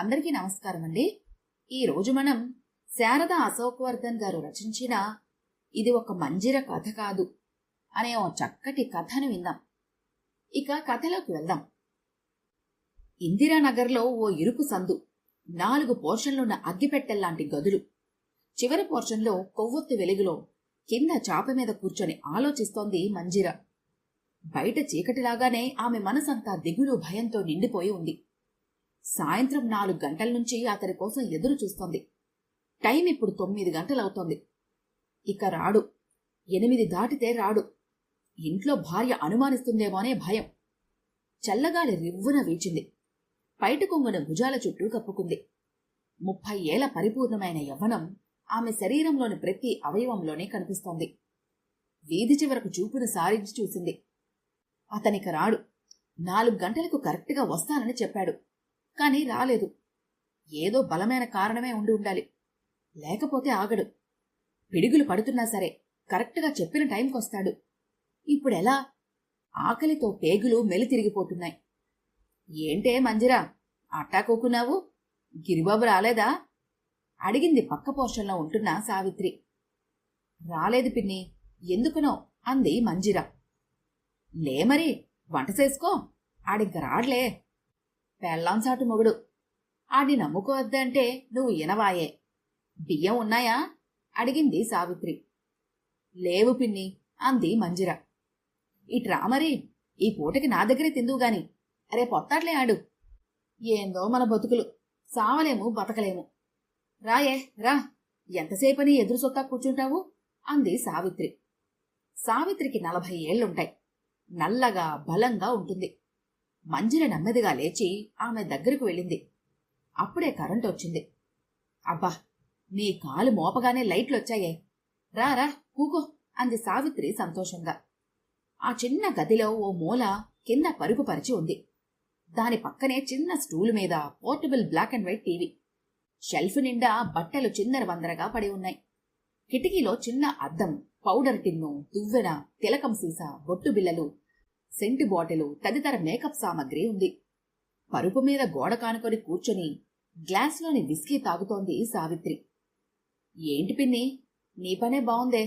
అందరికీ నమస్కారం అండి. ఈరోజు మనం శారదా అశోక్వర్ధన్ గారు రచించిన ఇది ఒక మంజిర కథ కాదు అనే ఓ చక్కటి కథను విందాం. ఇక కథలోకి వెళ్దాం. ఇందిరానగర్లో ఓ ఇరుకు సందు, 4 పోర్షన్లున్న అగ్గిపెట్టెల్లాంటి గదులు. చివరి పోర్షన్లో కొవ్వొత్తి వెలుగులో కింద చాప మీద కూర్చొని ఆలోచిస్తోంది మంజిర. బయట చీకటిలాగానే ఆమె మనసంతా దిగులు భయంతో నిండిపోయి ఉంది. సాయంత్రం 4 గంటల నుంచి అతని కోసం ఎదురు చూస్తోంది. టైం ఇప్పుడు 9 గంటలవుతోంది. ఇక రాడు. 8 దాటితే రాడు. ఇంట్లో భార్య అనుమానిస్తుందేమోనే భయం. చల్లగాలి రివ్వున వీచింది. పైట కొంగున భుజాల చుట్టూ కప్పుకుంది. 30 ఏళ్ల పరిపూర్ణమైన యవ్వనం ఆమె శరీరంలోని ప్రతి అవయవంలోనే కనిపిస్తోంది. వీధి చివరకు చూపును సారించి చూసింది. అతనిక రాడు. 4 గంటలకు కరెక్ట్గా వస్తానని చెప్పాడు. కాని రాలేదు. ఏదో బలమైన కారణమే ఉండి ఉండాలి. లేకపోతే ఆగడు. పిడుగులు పడుతున్నా సరే కరెక్ట్గా చెప్పిన టైంకొస్తాడు. ఇప్పుడెలా? ఆకలితో పేగులు మెలితిరిగిపోతున్నాయి. ఏంటే మంజిరా, అట్టాకోకున్నావు? గిరిబాబు రాలేదా? అడిగింది పక్క పోర్షన్లో ఉంటున్న సావిత్రి. రాలేదు పిన్ని, ఎందుకునో అంది మంజిర. లే మరి, వంట చేసుకో. ఆడింక రాడ్లే. పెళ్ళాంసాటు మొగుడు. ఆడి నమ్ముకోవద్దంటే నువ్వు ఇనవాయే. బియ్యం ఉన్నాయా? అడిగింది సావిత్రి. లేవు పిన్ని అంది మంజిర. ఇట్రా మరి, ఈ పూటకి నా దగ్గరే తిందువుగాని. రేపొత్తాట్లే ఆడు. ఏందో మన బతుకులు, సావలేము బతకలేము. రాయే రా, ఎంతసేపని ఎదురు సొత్తా కూర్చుంటావు అంది సావిత్రి. సావిత్రికి 40 ఏళ్లుంటాయి. నల్లగా బలంగా ఉంటుంది. మంజిర నెమ్మదిగా లేచి ఆమె దగ్గరకు వెళ్ళింది. అప్పుడే కరెంటు వచ్చింది. అబ్బా, నీ కాలు మోపగానే లైట్లొచ్చాయే. రారా కూకో అంది సావిత్రి సంతోషంగా. ఆ చిన్న గదిలో ఓ మూల కింద పరుపుపరిచి ఉంది. దాని పక్కనే చిన్న స్టూలు మీద portable black and white TV. Shelf నిండా బట్టలు చిందరవందరగా పడి ఉన్నాయి. కిటికీలో చిన్న అద్దం, పౌడర్ టిన్ను, దువ్వెన, తిలకం సీసా, బొట్టు బిల్లలు, సెంటు బాటిలు తదితర మేకప్ సామగ్రి ఉంది. పరుపు మీద గోడ కానుకొని కూర్చొని గ్లాస్లోని విస్కీ తాగుతోంది సావిత్రి. ఏంటి పిన్ని, నీ పనే బావుందే,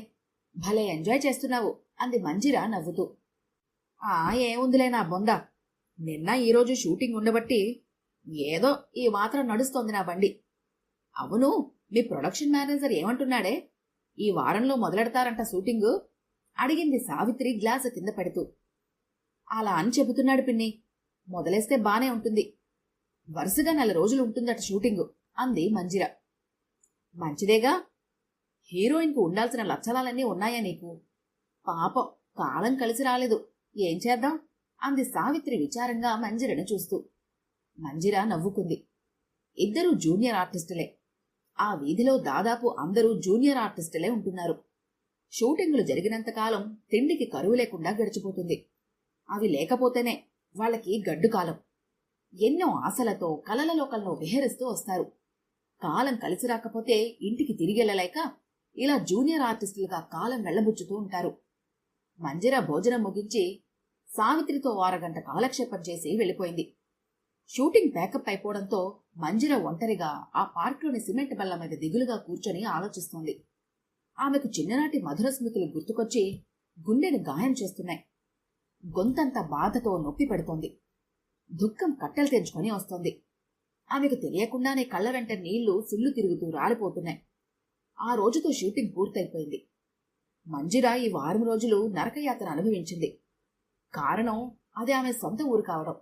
భలే ఎంజాయ్ చేస్తున్నావు అంది మంజిర నవ్వుతూ. ఏముందిలే నా బొంద, నిన్న ఈరోజు షూటింగ్ ఉండబట్టి ఏదో ఈ మాత్రం నడుస్తోంది నా బండి. అవును, మీ ప్రొడక్షన్ మేనేజర్ ఏమంటున్నాడే? ఈ వారంలో మొదలెడతారంట షూటింగు అడిగింది సావిత్రి గ్లాసు కింద పెడుతూ. అలా అని చెబుతున్నాడు పిన్ని. మొదలేస్తే బానే ఉంటుంది. వరుసగా 4 రోజులు ఉంటుందట షూటింగు అంది మంజిర. మంచిదేగా. హీరోయిన్కు ఉండాల్సిన లక్షణాలన్నీ ఉన్నాయా నీకు? పాపం, కాలం కలిసి రాలేదు. ఏం చేద్దాం అంది సావిత్రి విచారంగా మంజిరను చూస్తూ. మంజిర నవ్వుకుంది. ఇద్దరూ జూనియర్ ఆర్టిస్టులే. ఆ వీధిలో దాదాపు అందరూ జూనియర్ ఆర్టిస్టులే ఉంటున్నారు. షూటింగులు జరిగినంతకాలం తిండికి కరువు లేకుండా గడిచిపోతుంది. అవి లేకపోతేనే వాళ్ళకి గడ్డు కాలం. ఎన్నో ఆశలతో కలలలోకల్లో విహరిస్తూ వస్తారు. కాలం కలిసి రాకపోతే ఇంటికి తిరిగెళ్ళలేక ఇలా జూనియర్ ఆర్టిస్టులుగా కాలం వెళ్లబుచ్చుతూ ఉంటారు. మంజిర భోజనం ముగించి సావిత్రితో 1 గంట కాలక్షేపం చేసి వెళ్ళిపోయింది. షూటింగ్ ప్యాకప్ అయిపోవడంతో మంజిర ఒంటరిగా ఆ పార్క్లోని సిమెంట్ బల్ల మీద దిగులుగా కూర్చొని ఆలోచిస్తోంది. ఆమెకు చిన్ననాటి మధుర స్మృతులు గుర్తుకొచ్చి గుండెను గాయం చేస్తున్నాయి. గొంతంతా బాధతో నొప్పి పెడుతోంది. దుఃఖం కట్టెలు తెంచుకొని వస్తోంది. ఆమెకు తెలియకుండానే కళ్ళ వెంట నీళ్లు సుళ్ళు తిరుగుతూ రాలిపోతున్నాయి. ఆ రోజుతో షూటింగ్ పూర్తయిపోయింది. మంజిర ఈ 1 వారం రోజులు నరకయాతన అనుభవించింది. కారణం అది ఆమె సొంత ఊరు కావడం.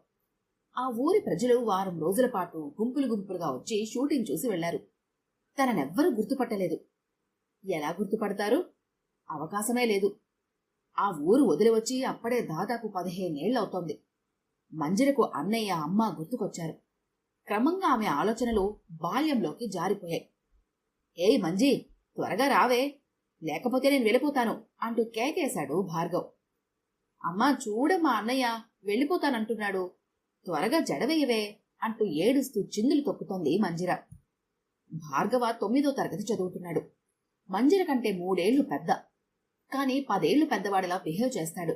ఆ ఊరి ప్రజలు 1 వారం రోజుల పాటు గుంపులు గుంపులుగా వచ్చి షూటింగ్ చూసి వెళ్లారు. తననెవ్వరూ గుర్తుపట్టలేదు. ఎలా గుర్తుపడతారు? అవకాశమే లేదు. ఆ ఊరు వదిలివచ్చి అప్పుడే దాదాపు 15 ఏళ్లవుతోంది. మంజిరకు అన్నయ్య, అమ్మ గుర్తుకొచ్చారు. క్రమంగా ఆమె ఆలోచనలు బాల్యంలోకి జారిపోయాయి. ఏయ్ మంజీ, త్వరగా రావే, లేకపోతే నేను వెళ్ళిపోతాను అంటూ కేకేశాడు భార్గవ్. అమ్మా చూడమ్మా, అన్నయ్య వెళ్ళిపోతానంటున్నాడు, త్వరగా జడవేయవే అంటూ ఏడుస్తూ చిందులు తొక్కుతోంది మంజిర. భార్గవ 9వ తరగతి చదువుతున్నాడు. మంజిర కంటే 3 ఏళ్లు పెద్ద. కాని 10 ఏళ్లు పెద్దవాడిలా బిహేవ్ చేస్తాడు.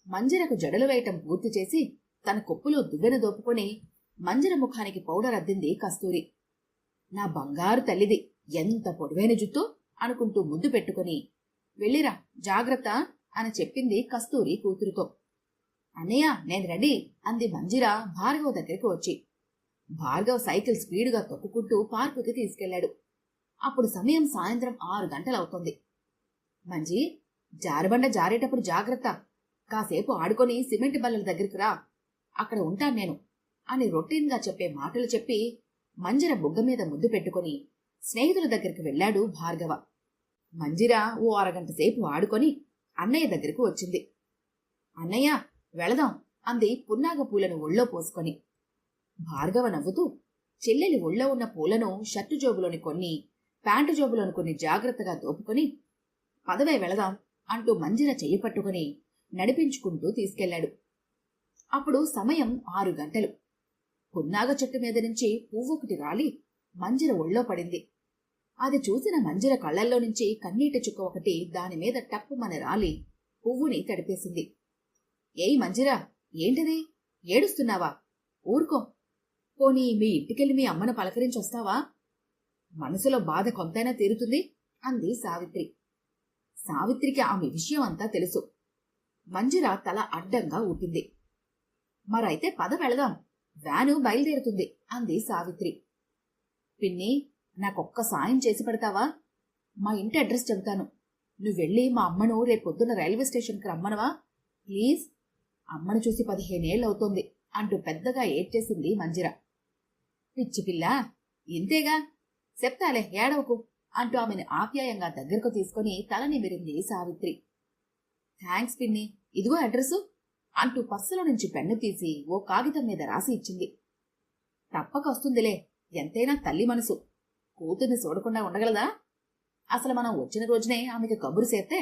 మంజిరకు జడలు వేయటం పూర్తి చేసి తన కొప్పులో దువ్వెన దోపుకొని మంజర ముఖానికి పౌడర్ అద్దింది కస్తూరి. నా బంగారు తల్లిది, ఎంత పొడవైన జుత్తు అనుకుంటూ ముద్దు పెట్టుకుని, వెళ్ళిరా జాగ్రత్త అని చెప్పింది కస్తూరి కూతురుతో. అన్నయ్య నేను రెడీ అంది మంజిర భార్గవ్ దగ్గరికి వచ్చి. భార్గవ్ సైకిల్ స్పీడుగా తొక్కుకుంటూ పార్కుకి తీసుకెళ్లాడు. అప్పుడు సమయం సాయంత్రం 6 గంటలవుతోంది. మంజీ, జారుబండ జారేటప్పుడు జాగ్రత్త, కాసేపు ఆడుకొని సిమెంట్ బల్లల దగ్గరికి రా, అక్కడ ఉంటాను నేను అని రొటీన్గా చెప్పే మాటలు చెప్పి మంజిర బుగ్గ మీద ముద్దు పెట్టుకుని స్నేహితుల దగ్గరికి వెళ్లాడు భార్గవ. మంజిర ఓ అరగంట సేపు ఆడుకొని అన్నయ్య దగ్గరికి వచ్చింది. అన్నయ్య వెళదాం అంది పున్నాగ పూలను ఒళ్ళో పోసుకొని. భార్గవ నవ్వుతూ చెల్లెలి ఒళ్ళో ఉన్న పూలను షర్టు జోబులోని కొన్ని, ప్యాంటు జోబులోని కొన్ని జాగ్రత్తగా దోపుకొని, పదవే వెళదాం అంటూ మంజిర చెయ్యి పట్టుకుని నడిపించుకుంటూ తీసుకెళ్లాడు. అప్పుడు సమయం 6 గంటలు. పున్నాగ చెట్టు మీద నుంచి పువ్వొకటి రాలి మంజిర ఒళ్ళో పడింది. అది చూసిన మంజిర కళ్లల్లో నుంచి కన్నీటి చుక్క ఒకటి దానిమీద టప్పుమని రాలి పువ్వుని తడిపేసింది. ఏయ్ మంజిరా, ఏంటిది, ఏడుస్తున్నావా? ఊరుకో, పోనీ మీ ఇంటికెళ్ళి మీ అమ్మను పలకరించొస్తావా? మనసులో బాధ కొంతైనా తీరుతుంది అంది సావిత్రి. సావిత్రికి ఆమె విషయం అంతా తెలుసు. మంజిర తల అడ్డంగా ఊపింది. మరైతే పద వెళదాం, వ్యాను బయలుదేరుతుంది అంది సావిత్రి. పిన్ని, నాకొక్క సాయం చేసి పెడతావా? మా ఇంటి అడ్రస్ చెబుతాను, నువ్వెళ్ళి మా అమ్మను రేపొద్దున రైల్వే స్టేషన్కి రమ్మనవా ప్లీజ్. అమ్మను చూసి 15 ఏళ్ళవుతోంది అంటూ పెద్దగా ఏడ్చేసింది మంజిర. పిచ్చి పిల్ల, ఇంతేగా, చెప్తాలే ఏడవకు అంటూ ఆమెను ఆప్యాయంగా దగ్గరకు తీసుకుని తల నిమిరింది సావిత్రి. థ్యాంక్స్ పిన్ని, ఇదిగో అడ్రసు అంటూ పర్సులో నుంచి పెన్ను తీసి ఓ కాగితం మీద రాసి ఇచ్చింది. తప్పక వస్తుందిలే, ఎంతైనా తల్లి మనసు, కూతుర్ని చూడకుండా ఉండగలదా? అసలు మనం వచ్చిన రోజునే ఆమెకు కబురు చేస్తే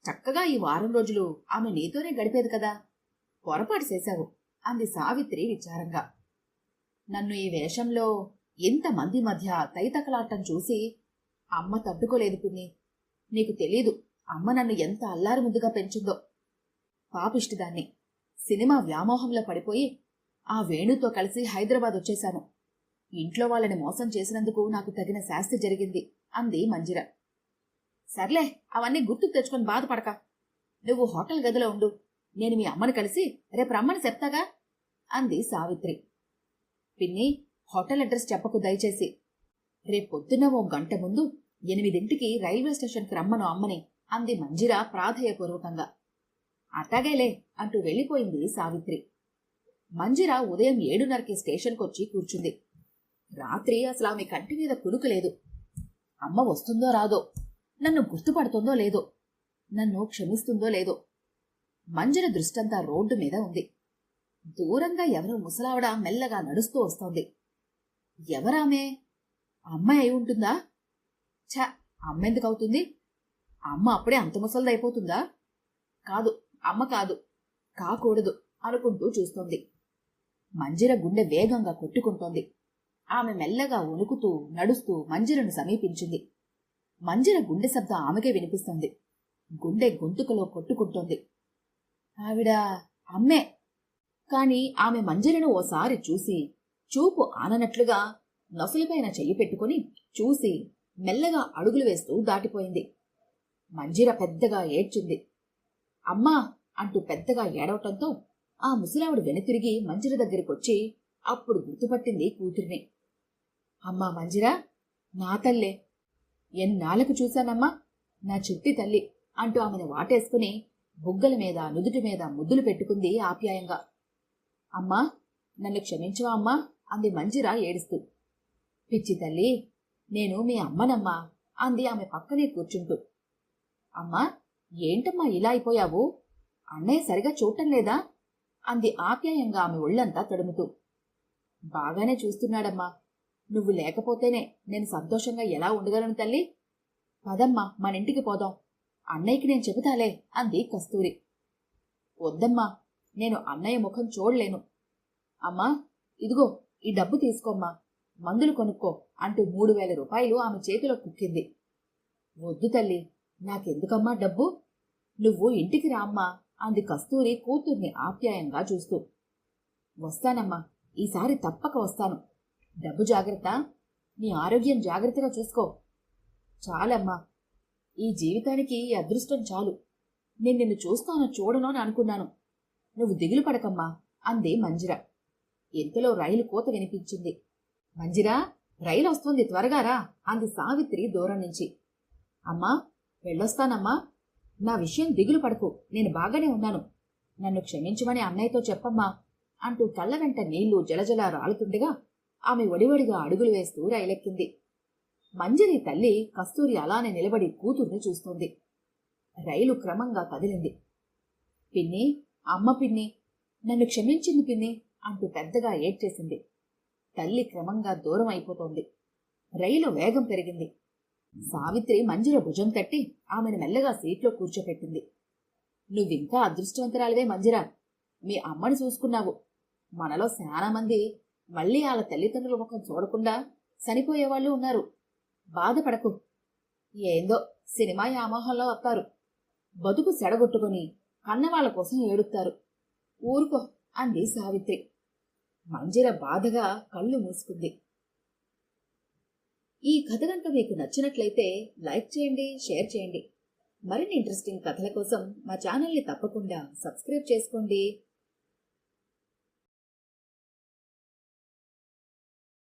చక్కగా ఈ వారం రోజులు ఆమె నీతోనే గడిపేది కదా. పొరపాటు చేశావు అంది సావిత్రి విచారంగా. నన్ను ఈ వేషంలో ఇంతమంది మధ్య తైతకలాటం చూసి అమ్మ తట్టుకోలేదు పిన్ని. నీకు తెలీదు అమ్మ నన్ను ఎంత అల్లారు ముద్దుగా పెంచిందో. పాపిష్టిదాన్ని, సినిమా వ్యామోహంలో పడిపోయి ఆ వేణుతో కలిసి హైదరాబాద్ వచ్చేశాను. ఇంట్లో వాళ్ళని మోసం చేసినందుకు నాకు తగిన శాస్తి జరిగింది అంది మంజిర. సర్లే, అవన్నీ గుర్తుకు తెచ్చుకొని బాధపడక. నువ్వు హోటల్ గదిలో ఉండు, నేను మీ అమ్మను కలిసి రేపు రమ్మని చెప్తాగా అంది సావిత్రి. పిన్ని, హోటల్ అడ్రస్ చెప్పకు దయచేసి. రేపొద్దున 1 గంట ముందు 8ంటికి రైల్వే స్టేషన్కి రమ్మను అమ్మని అంది మంజిర ప్రాధేయపూర్వకంగా. అట్టాగేలే అంటూ వెళ్ళిపోయింది సావిత్రి. మంజిర ఉదయం 7:30కి స్టేషన్కొచ్చి కూర్చుంది. రాత్రి అసలు ఆమె కంటి మీద కునుకు లేదు. అమ్మ వస్తుందో రాదో, నన్ను గుర్తుపడుతుందో లేదో, నన్ను క్షమిస్తుందో లేదో. మంజిర దృష్టంతా రోడ్డు మీద ఉంది. దూరంగా ఎవరో ముసలావిడ మెల్లగా నడుస్తూ వస్తోంది. ఎవరామే? అమ్మాయి అయి ఉంటుందా? ఛ, అమ్మెందుకవుతుంది? అమ్మ అప్పుడే అంత ముసలిదైపోతుందా? కాదు, అమ్మ కాదు, కాకూడదు అనుకుంటూ చూస్తోంది. మంజిర గుండె వేగంగా కొట్టుకుంటోంది. ఆమె మెల్లగా వణుకుతూ నడుస్తూ మంజిరను సమీపించింది. మంజిర గుండె శబ్దం ఆమెకే వినిపిస్తోంది. గుండె గొంతుకలో కొట్టుకుంటోంది. ఆవిడ అమ్మే. కాని ఆమె మంజిరను ఓసారి చూసి చూపు ఆననట్లుగా నొసలిపైన చెయ్యి పెట్టుకుని చూసి మెల్లగా అడుగులు వేస్తూ దాటిపోయింది. మంజిర పెద్దగా ఏడ్చింది. అమ్మా అంటూ పెద్దగా ఏడవటంతో ఆ ముసలావిడ వెనుతిరిగి మంజిర దగ్గరికొచ్చి అప్పుడు గుర్తుపట్టింది కూతురిని. అమ్మా మంజిరా, నా తల్లే, ఎన్నాళ్ళకు చూశానమ్మా, నా చిట్టి తల్లి అంటూ ఆమెను వాటేసుకుని బుగ్గల మీద నుదుటి మీద ముద్దులు పెట్టుకుంది ఆప్యాయంగా. అమ్మా, నన్ను క్షమించవా అమ్మా అంది మంజిర ఏడుస్తూ. పిచ్చి తల్లి, నేను మీ అమ్మనమ్మా అంది ఆమె పక్కనే కూర్చుంటూ. అమ్మా, ఏంటమ్మా ఇలా అయిపోయావు? అన్నయ్య సరిగా చూడటం లేదా అంది ఆప్యాయంగా ఆమె ఒళ్ళంతా తడుముతూ. బాగానే చూస్తున్నాడమ్మా, నువ్వు లేకపోతేనే నేను సంతోషంగా ఎలా ఉండగలను తల్లి. పదమ్మా, మనింటికి పోదాం, అన్నయ్యకి నేను చెబుతాలే అంది కస్తూరి. వద్దమ్మా, నేను అన్నయ్య ముఖం చూడలేను. అమ్మా, ఇదిగో ఈ డబ్బు తీసుకోమ్మా, మందులు కొనుక్కో అంటూ 3000 రూపాయలు ఆమె చేతిలో కుక్కింది. వద్దు తల్లి, నాకెందుకమ్మా డబ్బు, నువ్వు ఇంటికి రామ్మా అంది కస్తూరి కూతుర్ని ఆప్యాయంగా చూస్తూ. వస్తానమ్మా, ఈసారి తప్పక వస్తాను. డబ్బు జాగ్రత్త, నీ ఆరోగ్యం జాగ్రత్తగా చూసుకో. చాలమ్మా, ఈ జీవితానికి ఈ అదృష్టం చాలు. నేను నిన్ను చూస్తానో చూడను అని అనుకున్నాను. నువ్వు దిగులు పడకమ్మా అంది మంజిర. ఇంతలో రైలు కోత వినిపించింది. మంజిరా, రైలు వస్తుంది, త్వరగా రా అంది సావిత్రి దూరం నుంచి. అమ్మా, వెళ్ళొస్తానమ్మా. నా విషయం దిగులు పడకు, నేను బాగానే ఉన్నాను. నన్ను క్షమించమని అన్నయ్యతో చెప్పమ్మా అంటూ కళ్ళ వెంట నీళ్లు జలజల రాలుతుండగా ఆమె ఒడివడిగా అడుగులు వేస్తూ రైలెక్కింది. మంజరి తల్లి కస్తూరి అలానే నిలబడి కూతుర్ని చూస్తోంది. రైలు క్రమంగా కదిలింది. పిన్ని, అమ్మ పిన్ని, నన్ను క్షమించింది పిన్ని అంటూ పెద్దగా ఏడ్చేసింది. తల్లి క్రమంగా దూరం అయిపోతోంది. రైలు వేగం పెరిగింది. సావిత్రి మంజిర భుజం తట్టి ఆమెను మెల్లగా సీట్లో కూర్చోపెట్టింది. నువ్వింకా అదృష్టవంతురాలివే మంజిరా. మీ అమ్మని చూసుకున్నావు. మనలో చాలా మంది మళ్లీ వాళ్ళ తల్లిదండ్రుల ముఖం చూడకుండా చనిపోయేవాళ్లు ఉన్నారు. బాధపడకు. ఏందో సినిమా వ్యామోహంలో వస్తారు. బతుకు సెడగొట్టుకుని కన్నవాళ్ల కోసం ఏడుస్తారు. ఊరుకో అంది సావిత్రి. మంజిర బాధగా కళ్ళు మూసుకుంది. ఈ కథ కనుక మీకు నచ్చినట్లయితే లైక్ చేయండి, షేర్ చేయండి. మరిన్ని ఇంట్రెస్టింగ్ కథల కోసం మా ఛానల్ని తప్పకుండా సబ్స్క్రైబ్ చేసుకోండి.